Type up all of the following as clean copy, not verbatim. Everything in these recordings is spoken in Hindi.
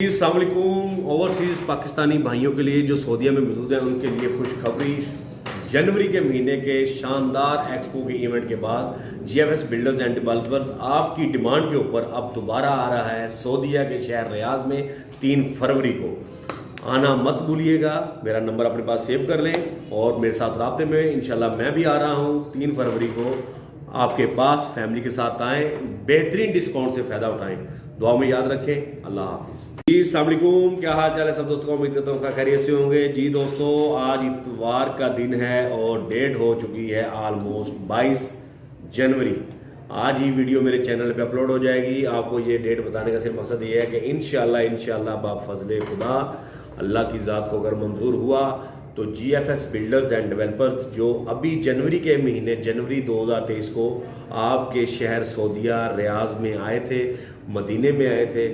अस्सलाम वालेकुम। ओवरसीज़ पाकिस्तानी भाइयों के लिए जो सऊदीया में मौजूद हैं उनके लिए खुशखबरी। जनवरी के महीने के शानदार एक्सपो के इवेंट के बाद जीएफएस बिल्डर्स एंड डेवलपर्स आपकी डिमांड के ऊपर अब दोबारा आ रहा है सऊदीया के शहर रियाज में 3 फरवरी को। आना मत भूलिएगा। मेरा नंबर अपने पास सेव कर लें और मेरे साथ राब्ते में इंशाल्लाह मैं भी आ रहा हूँ 3 फरवरी को आपके पास। फैमिली के साथ आएँ, बेहतरीन डिस्काउंट से फ़ायदा उठाएँ। दुआ में याद रखें। अल्लाह हाफिज़। जी अस्सलाम वालेकुम, क्या हाल चाल है सब दोस्तों को? उम्मीद करता हूँ खैरियत से होंगे। जी दोस्तों, आज इतवार का दिन है और डेट हो चुकी है ऑलमोस्ट 22 जनवरी। आज ही वीडियो मेरे चैनल पे अपलोड हो जाएगी। आपको ये डेट बताने का सिर्फ मकसद ये है कि इंशाल्लाह बाफज़ले खुदा अल्लाह की ज़ात को अगर मंजूर हुआ तो जीएफएस बिल्डर्स एंड डेवलपर्स जो अभी जनवरी के महीने जनवरी 2023 को आपके शहर सऊदीया रियाज में आए थे, मदीने में आए थे,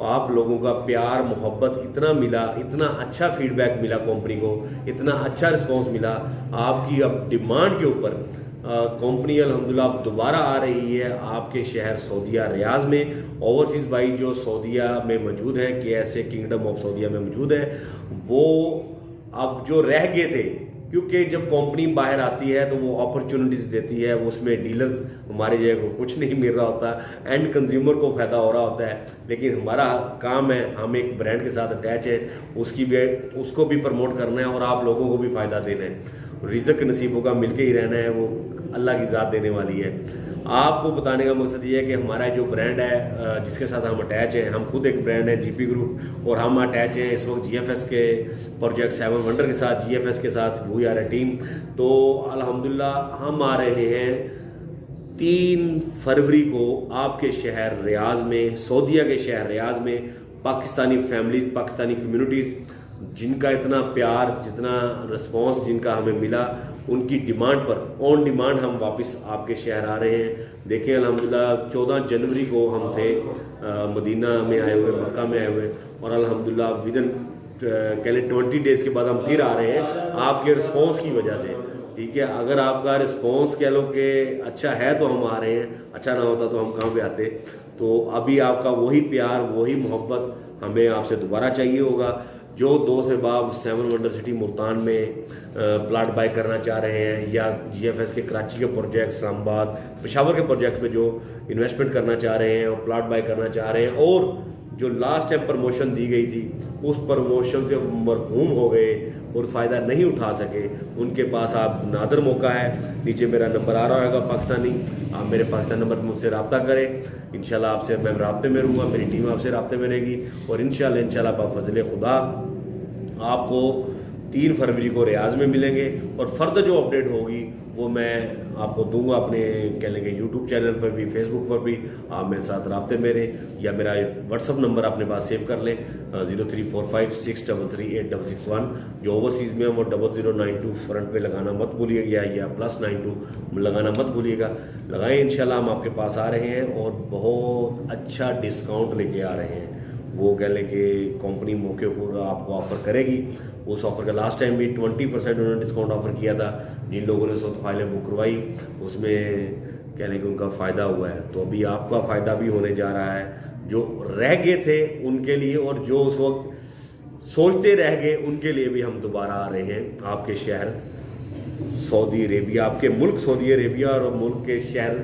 आप लोगों का प्यार मोहब्बत इतना मिला, इतना अच्छा फीडबैक मिला कंपनी को, इतना अच्छा रिस्पांस मिला। आपकी अब डिमांड के ऊपर कंपनी अल्हम्दुलिल्लाह अब दोबारा आ रही है आपके शहर सऊदीया रियाज में। ओवरसीज़ भाई जो सऊदीया में मौजूद हैं, KSA किंगडम ऑफ सऊदीया में मौजूद है, वो अब जो रह गए थे, क्योंकि जब कंपनी बाहर आती है तो वो अपॉर्चुनिटीज़ देती है, वो उसमें डीलर्स हमारे जो को कुछ नहीं मिल रहा होता, एंड कंज्यूमर को फ़ायदा हो रहा होता है। लेकिन हमारा काम है, हम एक ब्रांड के साथ अटैच है, उसको भी प्रमोट करना है और आप लोगों को भी फ़ायदा देना है। रिज़्क नसीबों का मिलके ही रहना है, वो अल्लाह की ज़ात देने वाली है। आपको बताने का मकसद ये है कि हमारा जो ब्रांड है जिसके साथ हम अटैच हैं, हम खुद एक ब्रांड है GP ग्रुप, और हम अटैच हैं इस वक्त GFS के प्रोजेक्ट 7 वंडर के साथ, GFS के साथ वी आर ए टीम। तो अल्हम्दुलिल्लाह हम आ रहे हैं 3 फरवरी को आपके शहर रियाज में, सऊदीया के शहर रियाज में। पाकिस्तानी फैमिलीज, पाकिस्तानी कम्युनिटीज़ जिनका इतना प्यार, जितना रिस्पांस जिनका हमें मिला, उनकी डिमांड पर ऑन डिमांड हम वापस आपके शहर आ रहे हैं। देखिए अल्हम्दुलिल्लाह 14 जनवरी को हम थे मदीना में आए हुए, मक्का में आए हुए, और अल्हम्दुलिल्लाह विदिन कह लें 20 डेज़ के बाद हम फिर आ रहे हैं आपके रिस्पांस की वजह से। ठीक है, अगर आपका रिस्पांस कह लो कि अच्छा है तो हम आ रहे हैं, अच्छा ना होता तो हम कहाँ पे आते। तो अभी आपका वही प्यार, वही मोहब्बत हमें आपसे दोबारा चाहिए होगा। जो दोस्त अहबाब 7 वंडर सिटी मुल्तान में प्लाट बाय करना चाह रहे हैं, या GFS के कराची के प्रोजेक्ट, इस्लामाबाद, पेशावर के प्रोजेक्ट पे जो इन्वेस्टमेंट करना चाह रहे हैं और प्लाट बाय करना चाह रहे हैं, और जो लास्ट टाइम प्रमोशन दी गई थी उस प्रमोशन से मरहूम हो गए और फ़ायदा नहीं उठा सके, उनके पास आप नादर मौका है। नीचे मेरा नंबर आ रहा होगा पाकिस्तानी, आप मेरे पाकिस्तान नंबर पर मुझसे रब्ता करें। इंशाल्लाह आपसे मैं राब्ते में रहूँगा, मेरी टीम आपसे राब्ते में रहेगी, और इंशाल्लाह बाफज़ले खुदा आपको 3 फरवरी को रियाज में मिलेंगे। और फर्दर जो अपडेट होगी वो मैं आपको दूंगा अपने कह लेंगे यूट्यूब चैनल पर भी, फेसबुक पर भी। आप मेरे साथ राब्ते में रहें, या मेरा व्हाट्सअप नंबर अपने पास सेव कर लें 0345633861। जो ओवरसीज़ में है वो 0092 फ्रंट पे लगाना मत भूलिएगा, या +92 लगाना मत भूलिएगा। लगाएं, इंशाल्लाह हम आपके पास आ रहे हैं और बहुत अच्छा डिस्काउंट लेके आ रहे हैं। वो कह लें कि कंपनी मौके पर आपको ऑफ़र करेगी। उस ऑफ़र का लास्ट टाइम भी 20% उन्होंने डिस्काउंट ऑफ़र किया था। जिन लोगों ने उस वक्त फाइलें बुक करवाई उसमें कह लें कि उनका फ़ायदा हुआ है, तो अभी आपका फ़ायदा भी होने जा रहा है। जो रह गए थे उनके लिए, और जो उस वक्त सोचते रह गए उनके लिए भी हम दोबारा आ रहे हैं आपके शहर सऊदी अरेबिया, आपके मुल्क सऊदी अरेबिया और मुल्क के शहर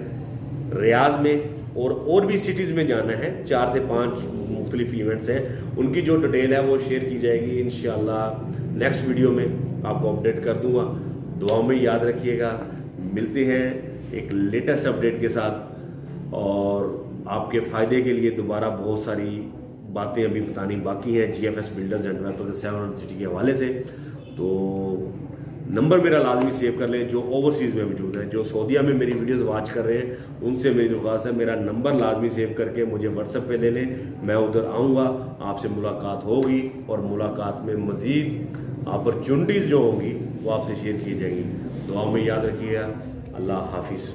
रियाज में। और भी सिटीज़ में जाना है, 4 से 5 मुख्तलिफ इवेंट्स हैं, उनकी जो डिटेल है वो शेयर की जाएगी इंशाल्लाह। नेक्स्ट वीडियो में आपको अपडेट कर दूंगा। दुआओं में याद रखिएगा। मिलते हैं एक लेटेस्ट अपडेट के साथ, और आपके फ़ायदे के लिए दोबारा बहुत सारी बातें अभी बतानी बाकी हैं GFS builders and developers 7 wonder city के हवाले से। तो नंबर मेरा लाजमी सेव कर लें जो ओवरसीज़ में मौजूद है। जो सऊदीया में मेरी वीडियोस वॉच कर रहे हैं उनसे मेरी दुआस है, मेरा नंबर लाजमी सेव करके मुझे व्हाट्सएप पे ले लें। मैं उधर आऊँगा, आपसे मुलाकात होगी, और मुलाकात में मज़ीद अपॉर्चुनिटीज़ जो होंगी वो आपसे शेयर की जाएंगी। दुआ में याद रखिएगा। अल्लाह हाफिज़।